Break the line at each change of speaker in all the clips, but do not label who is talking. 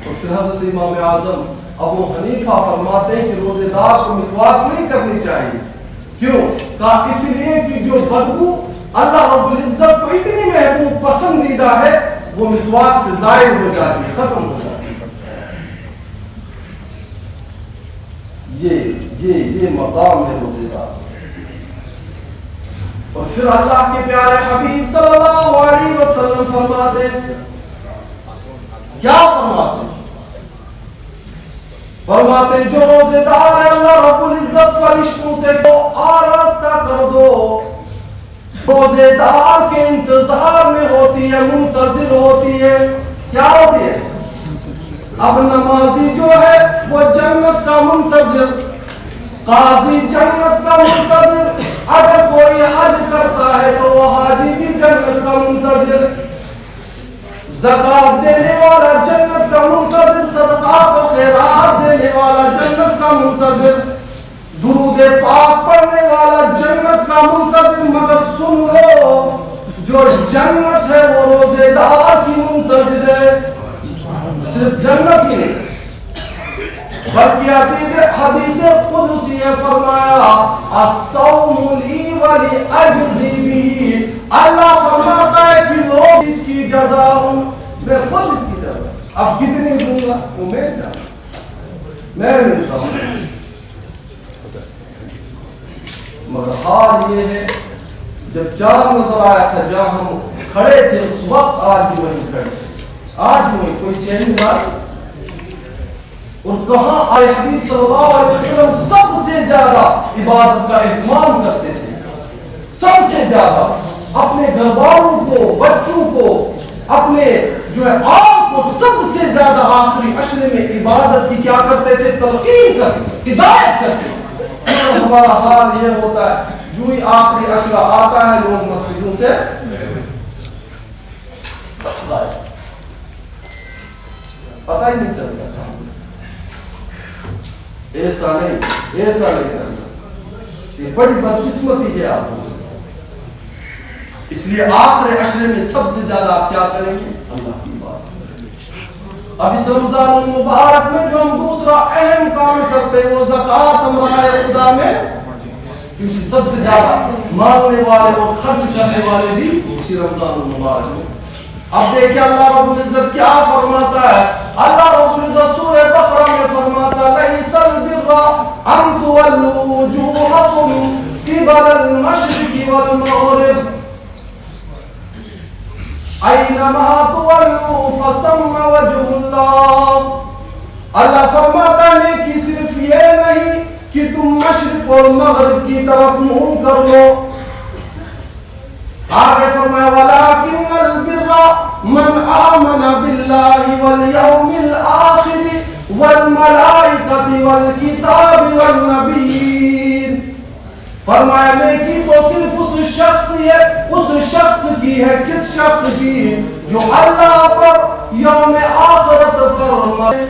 اور پھر حضرت امام اعظم ابو حنیفہ فرماتے ہیں کہ روزے دار کو مسواک نہیں کرنی چاہیے. کیوں؟ کہا اس لیے کہ جو بدبو اللہ رب العزت کو اتنی محبوب پسندیدہ ہے وہ مسواک سے ظاہر ہو جاتی ہے، ختم ہو جاتی ہے. یہ مقام ہے روزے دار. اور پھر اللہ کے پیارے حبیب صلی اللہ علیہ وسلم فرماتے کیا فرماتے جو روزے دار ہے اللہ رب العزت فرشتوں سے کو آراستہ کر دو، روزے دار کے انتظار میں ہوتی ہے، منتظر ہوتی ہے. کیا ہوتی ہے؟ اب نمازی جو ہے وہ جنت کا منتظر، قاضی جنت کا منتظر، اگر کوئی حج کرتا ہے تو وہ حاجی بھی جنت کا منتظر، زکات دینے والا جنت کا منتظر، صدقات و خیرات دینے والا جنت کا منتظر، درود پاک پڑھنے والا جنت کا منتظر. مگر سن لو جو جنت ہے وہ روزے دار کی منتظر ہے. صرف جنت ہی نہیں بلکہ حدیث قدسی ہے، فرمایا الصوم لی ولی اجزی بھی. اللہ فرماتا ہے کہ لوگ اس کی جزا ہوں، میں خود اس کی جزا. اب کتنی دوں گا وہ میں ملتا ہوں. مگر حال یہ ہے جب چار نظر آیا تھا جہاں ہم کھڑے تھے اس وقت آج بھی وہیں کھڑے، آج بھی کوئی چینج نہ. اور کہاں آئے حبیب صلی اللہ علیہ وسلم سب سے زیادہ عبادت کا اہتمام کرتے تھے، سب سے زیادہ اپنے گھر والوں کو، بچوں کو، اپنے جو ہے آپ کو سب سے زیادہ آخری عشرے میں عبادت کی کیا کرتے تھے؟ تلقین کرتے، ہدایت کرتے. ہمارا حال یہ ہوتا ہے جو ہی آخری عشرہ آتا ہے لوگ مسجدوں سے پتہ ہی نہیں چلتا. ایسا نہیں کرنا، یہ بڑی بدقسمتی ہے آپ کو. اس لیے آخر عشرے میں سب سے زیادہ آپ کیا کریں گے؟ اللہ کی بات. اب اس رمضان المبارک میں جو ہم دوسرا اہم کام کرتے ہیں وہ زکوٰۃ امرائے خدا میں، کیونکہ سب سے زیادہ مانگنے والے اور خرچ کرنے والے بھی اسی رمضان المبارک میں. اب دیکھیں اللہ رب العزت کیا فرماتا ہے. اللہ رب العزت سورہ بقرہ میں فرماتا لیس البر ان تولوا وجوہکم قبل المشرق والمغرب اینما تولوا فثم وجہ اللہ. اللہ فرماتا ہے کہ صرف یہ نہیں کہ تم مشرق اور مغرب کی طرف منہ کر لو. آگے فرمایا وَلَٰكِنَّ الْبِرَّ مَنْ آمَنَ بِاللَّهِ وَالْيَوْمِ الْآخِرِ وَالْمَلَائِكَةِ وَالْكِتَابِ وَالنَّبِيِّينَ. فرمایا نیکی تو صرف اس شخص کی ہے. کس شخص کی؟ جو اللہ پر، یوم آخرت پر مرے.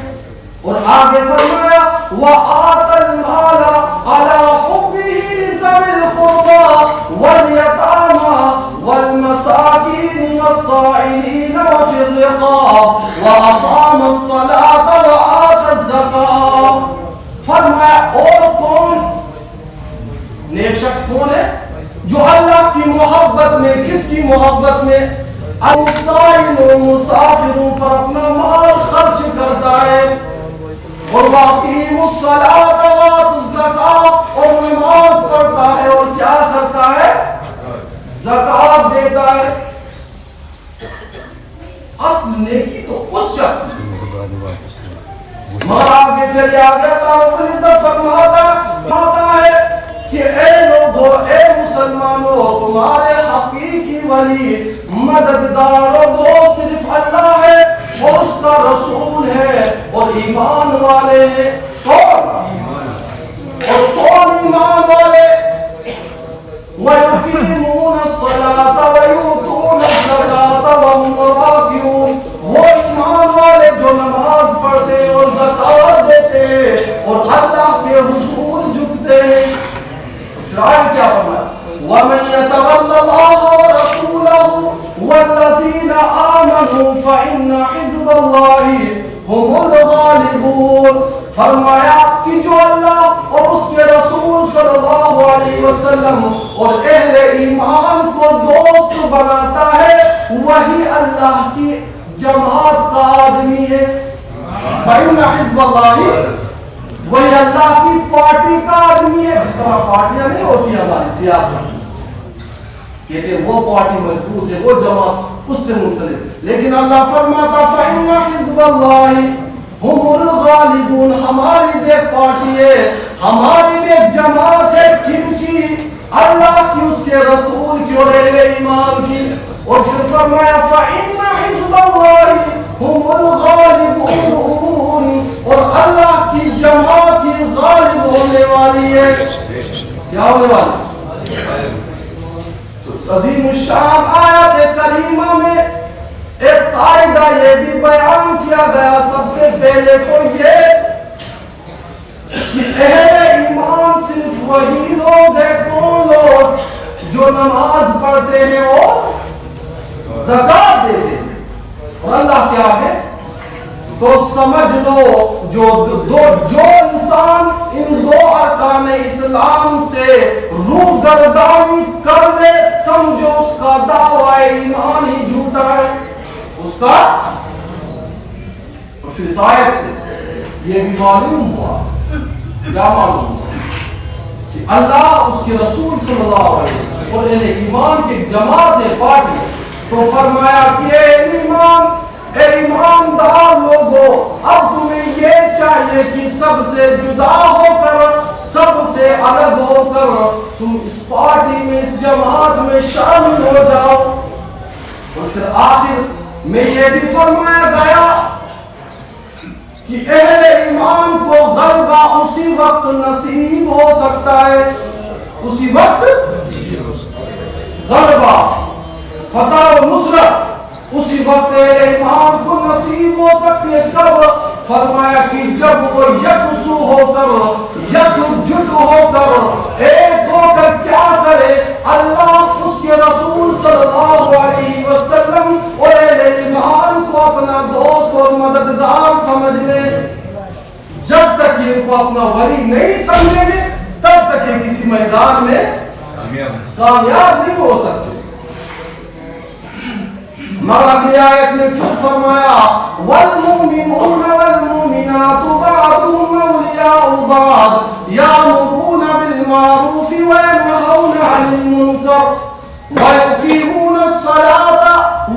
اور آگے فرمایا وَآتَى الْمَالَ عَلَىٰ حُبِّهِ ذَوِي الْقُرْبَىٰ وَالْيَتَامَىٰ وَالْمَسَاكِينِ وَالسَّائِلِينَ وَفِي الرِّقَابِ وَأَقَامَ الصَّلَاةَ وَآتَى الزَّكَاةَ. فرمایا اور کون نیک شخص کون ہے؟ جو اللہ کی محبت میں، کس کی محبت میں؟ السائل مسافروں پر اپنا مال خرچ کرتا ہے. اور واقیم الصلاۃ وآتوا الزکاۃ، اور نماز پڑھتا ہے اور کیا کرتا ہے؟ زکات دیتا ہے. اصل نیکی تو اس شخص مگر آگے چلے آگے اللہ رب العزت فرماتا ہے کہ اے لوگو، اے مسلمانوں، تمہارے حقیقی ولی، مددگار و دوست صرف اللہ ہے اور اس کا رسول ہے اور ایمان والے ہیں. کون ایمان والے؟ وَيُقِيمُونَ الصَّلَاةَ وَيُؤْتُونَ الزَّكَاةَ وَهُمْ رَاكِعُونَ. وہ ایمان والے جو نماز پڑھتے اور زکات دیتے اور اللہ کے حضور جھکتے. شاید کیا فرمایا وَمَن يَتَوَلَّ اللَّهَ وَرَسُولَهُ وَالَّذِينَ آمَنُوا تحزنوا فإن حزب الله هم الغالبون. فرمایا کہ جو اللہ اور اس کے رسول صلی اللہ علیہ وسلم اور اہل ایمان کو دوست بناتا ہے وہی اللہ کی جماعت کا آدمی ہے. فإن حزب اللہ وہی اللہ کی پارٹی کا آدمی ہے. اس طرح پارٹیاں نہیں ہوتی ہماری سیاست، کہتے ہیں وہ پارٹی مضبوط ہے، وہ جماعت اس سے منسلک. لیکن اللہ فرماتا فإن حزب اللہ ہم الغالبون، ہماری بھی ایک پارٹی ہے، ہماری بھی ایک جماعت ہے. کن کی؟ اللہ کی، اس کے رسول کی اور اہل ایمان کی. اور پھر فرمایا فإن حزب اللہ ہم الغالبون، اور اللہ کی جماعت ہی غالب ہونے والی ہے. کیا ہونے والی؟ عظیم الشان آیت کریمہ میں ایک قاعدہ یہ بھی بیان کیا گیا سب سے پہلے تو یہ کہ اہل ایمان صرف وہی لوگ ہیں، کون لوگ؟ جو نماز پڑھتے ہیں اور زکات دیتے ہیں. اور اللہ کے آگے تو سمجھ لو جو انسان ان دو ارکان اسلام سے روگردانی کر لے، سمجھو اس کا دعوی ایمان ہی جھوٹا ہے. اس کا اور پھر اس آیت سے یہ بھی معلوم ہوا، کیا معلوم ہوا؟ کہ اللہ، اس کے رسول صلی اللہ علیہ وسلم اور اہل ایمان کی جماعت پارٹی. تو فرمایا کہ اے ایماندار لوگوں، اب تمہیں یہ چاہیے کہ سب سے جدا ہو کر، سب سے الگ ہو کر تم اس پارٹی میں، اس جماعت میں شامل ہو جاؤ. اور پھر آخر میں یہ بھی فرمایا گیا کہ اہل ایمان کو غلبہ اسی وقت نصیب ہو سکتا ہے، اسی وقت غلبہ، فتح و نصرت اسی وقت اہل ایمان کو نصیب ہو سکتی ہے. کب؟ فرمایا کہ جب وہ یکسو ہو کر، یکجٹ ہو کر، ایک ہو کر کیا کرے؟ اللہ، اس کے رسول صلی اللہ علیہ وسلم اور اہل ایمان کو اپنا دوست اور مددگار سمجھ لے. جب تک یہ ان کو اپنا ولی نہیں سمجھیں گے تب تک یہ کسی میدان میں کامیاب نہیں ہو سکتے. مگر اگلی آیت میں پھر فرمایا والمؤمنون والمؤمنات بعضهم أولياء بعض يأمرون بالمعروف وينهون عن المنكر ويقيمون الصلاة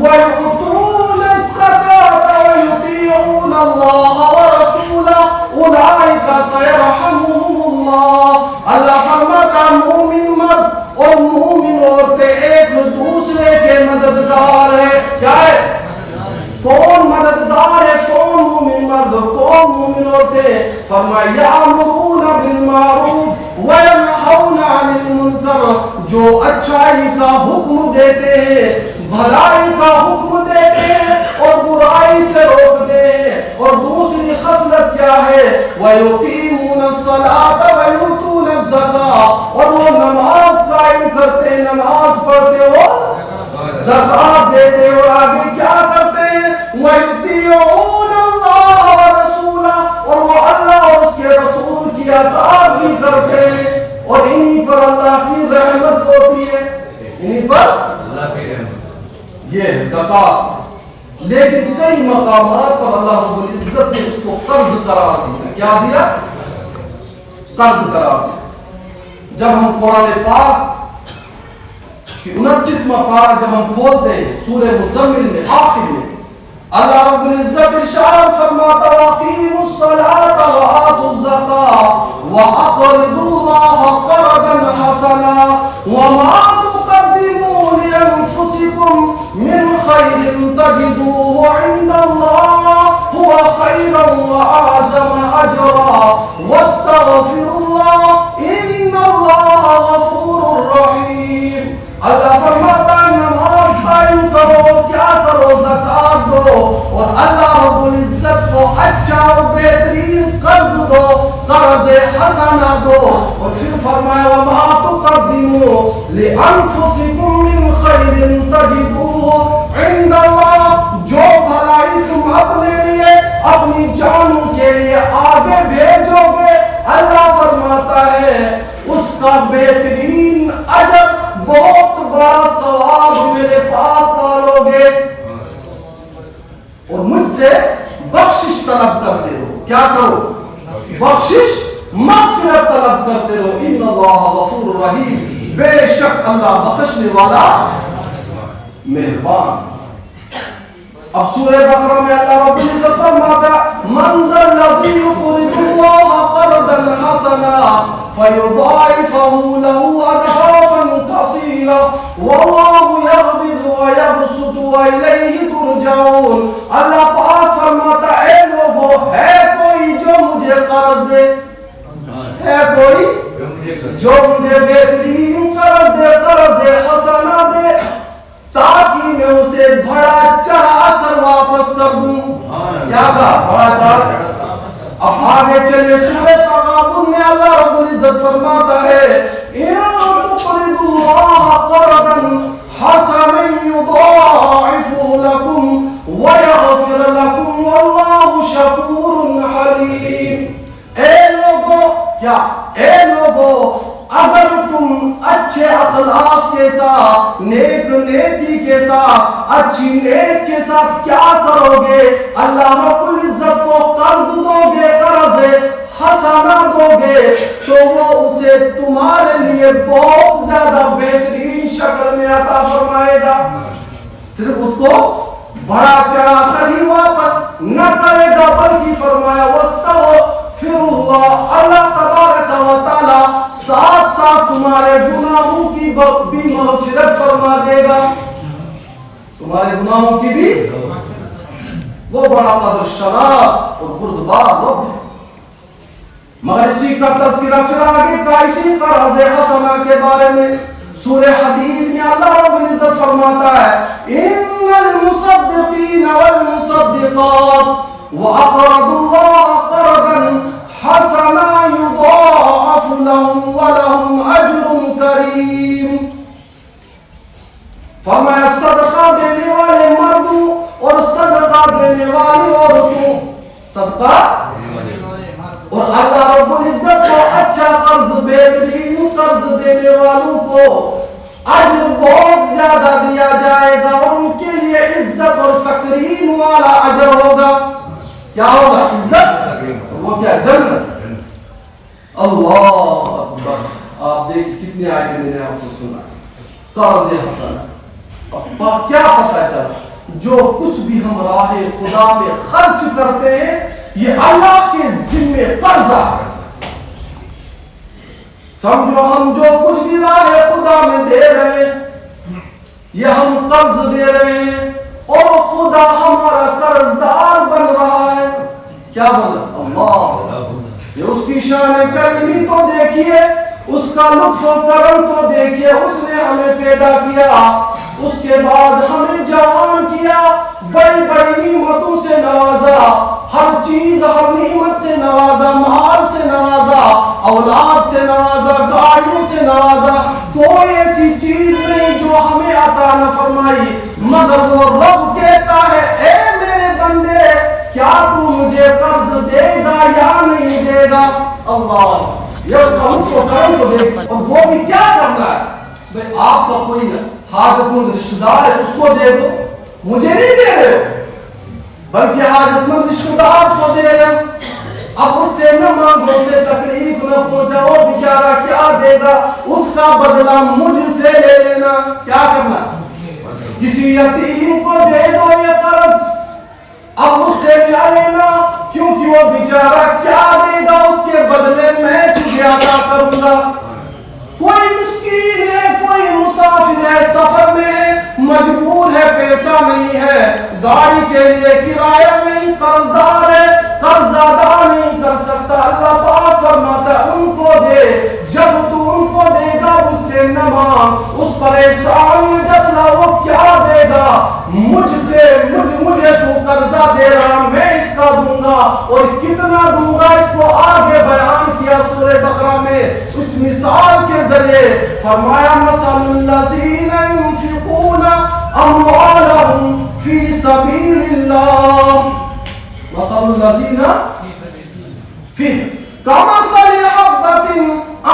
ويؤتون الزكاة ويطيعون الله ورسوله أولئك سيرحمهم الله. اللہ فرماتا مومن مرد اور مومن عورتیں ایک دوسرے کے مددگار ہیں. کیا ہے؟ کون مددگار ہے؟ کون مومن مرد اور کون مومن عورتیں؟ فرمایا یامرون بالمعروف وینہون عن المنکر، جو اچھائی کا حکم دیتے ہیں، بھلائی کا حکم دیتے ہیں اور برائی سے روکتے ہیں. اور دوسری خصلت کیا ہے؟ وَيُقِيمُونَ الصَّلَاةَ وَيُؤْتُونَ الزَّكَاةَ، اور وہ نماز قائم کرتے، نماز پڑھتے اور زکات دیتے. اور آگے کیا کرتے ہیں؟ وَيُطِيعُونَ اللَّهَ وَرَسُولَهُ، اور وہ اللہ اور اس کے رسول کی اطاعت بھی کرتے ہیں. اور انہی پر اللہ کی رحمت ہوتی ہے، انہی پر اللہ کی رحمت. یہ ہے زکات. لیکن کئی مقامات پر اللہ رب العزت نے اس کو قرض قرار دیا. کیا دیا؟ قرض قرار دیا. جب ہم قرآن پاک کی 29واں پارہ جب ہم کھولتے ہیں سورہ مزمل میں آخر میں اللہ رب العزت ارشاد فرماتا وَأَقِيمُوا الصَّلَاةَ وَآتُوا الزَّكَاةَ وَأَقْرِضُوا اللَّهَ قَرْضًا حَسَنًا وَمَا تُقَدِّمُوا لِأَنفُسِكُم مِّنْ خَيْرٍ تَجِدُوهُ عِندَ اللَّهِ هُوَ خَيْرًا وَأَعْظَمَ أَجْرًا وَاسْتَغْفِرُوا اللَّهَ إِنَّ اللَّهَ غَفُورٌ رَّحِيمٌ. اللہ فرماتا ہے نماز قائم کرو، کیا کرو؟ زکات دو. اور اللہ رب العزت کو اچھا اور بہترین طلب کرتے رہو. کیا کرو؟ بخشش مغفرت طلب کرتے رہو. ان اللہ غفور رحیم، بے شک اللہ بخشنے والا مہربان. اب سورہ بقرہ میں اللہ رب العزت فرماتا من ذا الذی یقرض اللہ قرضا حسنا فیضاعفہ لہ اضعافا کثیرا واللہ یقبض ویبسط والیہ ترجعون. اللہ پاک فرماتا اے لوگو، ہے کوئی جو مجھے قرض دے؟ ہے کوئی جو مجھے بہترین قرض دے، قرض حسنہ دے، تاکہ میں اسے بڑا چڑھا کر واپس کر دوں؟ کیا کہا؟ بڑا چڑھا. اب آگے چلے سورہ تغابن میں اللہ رب العزت فرماتا ہے ان تقرضوا اللہ قرضا حسنا یضاعفہ لکم ویغفر لکم واللہ شکور حلیم. اے لوگو، کیا اے لوگو، اگر تم اچھے اخلاص کے ساتھ، نیک نیتی کے ساتھ، اچھی نیت کے ساتھ کیا کرو گے؟ اللہ رب العزت کو قرض دو گے، قرض حسنہ دو گے، تو وہ اسے تمہارے لیے بہت زیادہ بہترین شکل میں عطا فرمائے گا. صرف اس کو بڑا چڑھا کر ہی واپس نہ کرے گا، بلکہ فرمایا وَاسْتَغْفِرُ اللَّهَ، اللہ تبارک و تعالی ساتھ ساتھ تمہارے گناہوں کی بھی مغفرت فرما دے گا. تمہارے گناہوں کی بھی، وہ بڑا قدر شناس اور بردبار رب ہے. مگر اسی کا تذکرہ پھر آگے کا اسی قرض حسنہ کے بارے میں سورہ حدید میں اللہ رب العزت فرماتا ہے ان المصدقین والمصدقات وَأَقْرَضُوا اللَّهَ قَرْضًا حَسَنًا يُضَاعَفُ لَهُمْ وَلَهُمْ أَجْرٌ كَرِيمٌ. فرمایا صدقہ دینے والے مردوں اور صدقہ دینے والی عورتوں، صدقہ اور اللہ رب العزت کو اچھا قرض، بہترین قرض دینے والوں کو اجر بہت زیادہ دیا جائے گا اور ان کے لیے عزت اور تکریم والا اجر ہوگا. کیا ہوگا؟ عزت. وہ کیا؟ جنت. اللہ اکبر. آپ دیکھیں کتنی آیتیں میں نے آپ کو سنا. قرض حسنہ. کیا پتہ چلا؟ جو کچھ بھی ہم راہ خدا میں خرچ کرتے ہیں یہ اللہ کے ذمے قرضہ ہے. سمجھو ہم جو کچھ بھی راہ خدا میں دے رہے ہیں یہ ہم قرض دے رہے ہیں اور خدا ہمارا قرض دار بن رہا ہے. کیا بن رہا؟ اللہ. یہ اس کی شان کریمی تو دیکھیے، اس کا لطف و کرم تو دیکھیے. اس نے ہمیں پیدا کیا، اس کے بعد ہمیں جوان کیا، بڑی بڑی نعمتوں سے نوازا، ہر چیز ہر نعمت سے نوازا، مال سے نوازا، اولاد سے نوازا، گاڑیوں سے نوازا. کوئی ایسی چیز نہیں جو ہمیں عطا نہ فرمائی. مگر وہ رب کہتا ہے اے میرے بندے، کیا تو مجھے قرض دے گا یا نہیں دے گا؟ اللہ، یہ اس کا لطف و کرم کو دیکھ. اور وہ بھی کیا کرنا ہے؟ بھئی آپ کا کوئی حاجت مند رشتہ دار ہے، اس کو دے دو. مجھے نہیں دے رہے ہو بلکہ حاجت مند رشتہ دار کو دے رہے ہو. اب اس سے نہ مانگو، سے تکلیف نہ پہنچا، وہ بیچارہ کیا دے گا؟ اس کا بدلہ مجھ سے لے لینا. کیا کرنا؟ کسی یتیم کو دے دو یہ قرض، اب اس سے کیا لینا؟ کیونکہ وہ بیچارہ کیا دے گا، اس کے بدلے میں تجھے عطا کروں گا. کوئی مسکین ہے، کوئی مسافر ہے، سفر میں ہے، مجبور ہے، پیسہ نہیں ہے، گاڑی کے لیے کرایہ نہیں، قرض دار ہے، قرض ادا نہیں کر سکتا. اللہ پاک فرماتا ہے ان کو دے. جب تو ان کو دے گا اس سے نہ مانگ، اس پر احسان نہ جتلا. وہ کیا دے گا؟ مجھے تو قرضہ دے رہا، میں اس کا دوں گا اور کتنا دوں گا اس کو آگے بیان کیا سورہ بقرہ میں. اس مثال کے ذریعے فرمایا مثل الذین ينفقون اموالهم فی سبیل اللہ، مثل الذین فی کمثل حبۃ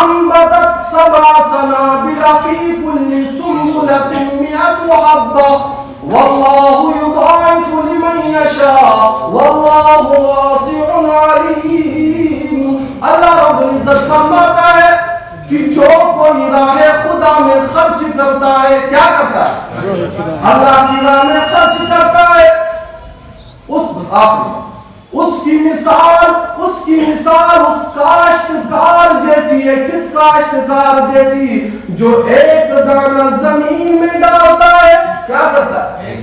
انبتت سبع سنابل فی کل سنبلۃ مئۃ حبۃ واللہ یضاعف لمن یشاء واللہ واسع اللہ کی راہ میں خرچ کرتا ہے، اس کی مثال اس کاشتکار جیسی ہے. کس کاشتکار جیسی؟ جو ایک دانہ زمین میں ڈالتا ہے. کیا کرتا ہے؟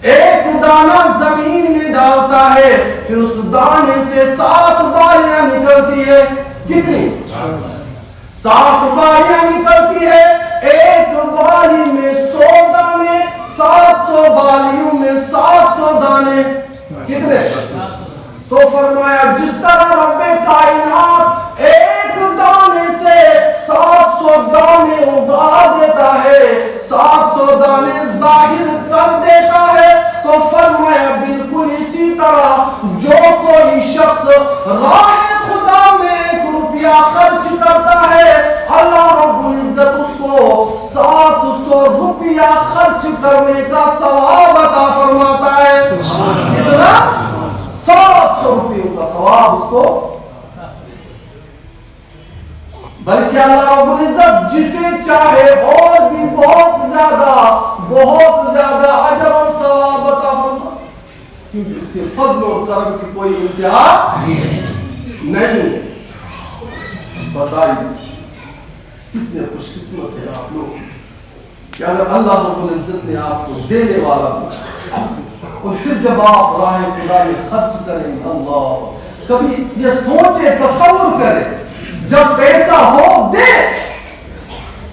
ایک دانہ زمین میں ڈالتا ہے، پھر اس دانے سے 7 بالیاں نکلتی ہے. کتنی؟ 7 بالیاں نکلتی ہے. ایک بالی میں 100 دانے، 700 بالیوں میں 700 دانے. کتنے؟ تو فرمایا جس طرح رب کائنات ایک دانے سے 700 دانے اگا دیتا ہے، 700 دانے ظاہر کر دیتا ہے، تو فرمایا بالکل اسی طرح جو کوئی شخص راہ خدا میں 1 روپیہ خرچ کرتا ہے، اللہ رب العزت اس کو 700 روپیہ خرچ کرنے کا ثواب عطا فرماتا ہے. کتنا؟ 700 روپیوں کا ثواب اس کو. بلکہ اللہ رب العزت جسے چاہے اور بھی بہت زیادہ اجر اور ثواب عطا فرماتا ہے، کیونکہ اس کے فضل اور کرم کی کوئی انتہا نہیں. بتائیے کتنے خوش قسمت ہیں آپ لوگ کہ اگر اللہ رب العزت نے آپ کو دینے والا ہو، اور پھر جب آپ راہ خدا میں خرچ کریں. اللہ کبھی یہ سوچے، تصور کرے، جب پیسہ ہو دے،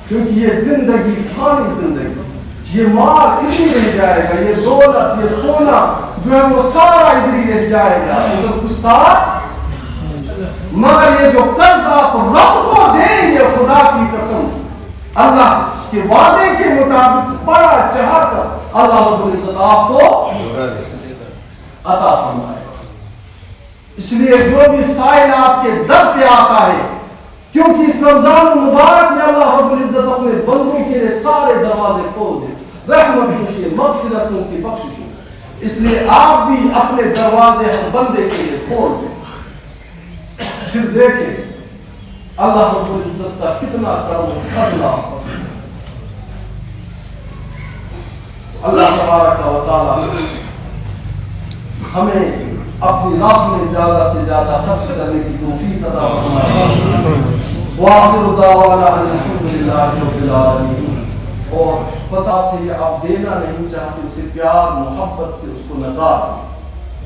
کیونکہ یہ زندگی فانی زندگی، یہ مال ادھر ہی رہ جائے گا، یہ دولت، یہ سونا جو ہے وہ سارا ادھر ہی رہ جائے گا، ادھر کچھ ساتھ. مگر یہ جو قرض آپ رب کو دیں گے، خدا کی قسم اللہ کے وعدے کے مطابق بڑا چاہ کر اللہ رب العزت آپ کو عطا فرمائے. اس لیے جو بھی سائل آپ کے در پہ آتا ہے، کیونکہ اس رمضان المبارک میں اللہ رب العزت اپنے بندوں کے لیے سارے دروازے کھول دے، رحمتوں کے، مغفرتوں کی، بخششوں. اس لیے آپ بھی اپنے دروازے ہر بندے کے لیے کھول دیں. پھر دیکھیں اللہ رب العزت کا کتنا کرم و فضل. اللہ تبارک و تعالی ہمیں اپنی راہ میں زیادہ سے زیادہ خرچ کرنے کی توفیق عطا فرمائے. وآخر دعوانا الحمدللہ رب العالمین. اور پتہ تھے آپ دینا نہیں چاہتے، اسے پیار محبت سے اس کو نکار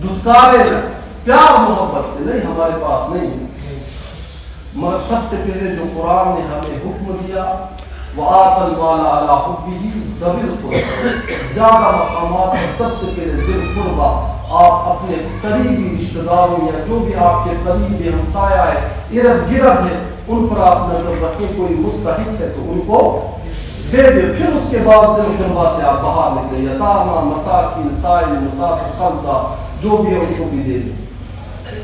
دھتکارے نہ، پیار محبت سے نہیں، ہمارے پاس نہیں ہے. مگر سب سے پہلے جو قرآن نے ہمیں حکم دیا، وَآتَ الْمَالَ عَلَىٰ حُبِّهِ ذَوِي الْقُرْبَىٰ، زیادہ مقامات پر سب سے پہلے ذی القربیٰ، آپ اپنے قریبی رشتہ داروں یا جو بھی آپ کے قریبی ہمسایہ ہے، ارد گرد ہے، ان پر آپ نظر رکھیں. کوئی مستحق ہے تو ان کو دے دے. پھر اس کے بعد ذی القربیٰ سے آپ باہر نکلیں. یتامیٰ، مساکین، سائل، مسافر، قرضہ، جو بھی ہے ان کو بھی دے دیں.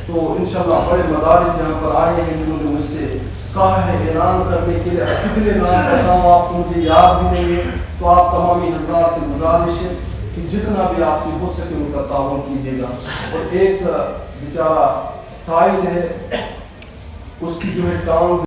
تو انشاءاللہ بڑے مدارس یہاں پر آئے ہیں جنہوں نے مجھ سے کہا ہے اعلان کرنے کے لیے. کتنے نام بتاؤں آپ کو، مجھے یاد بھی نہیں ہے. تو آپ تمامی حضرات سے گزارش ہے کہ جتنا بھی آپ سے ہو سکے ان کا تعاون کیجیے گا. اور ایک بیچارہ سائل ہے، اس کی جو ہے ٹانگ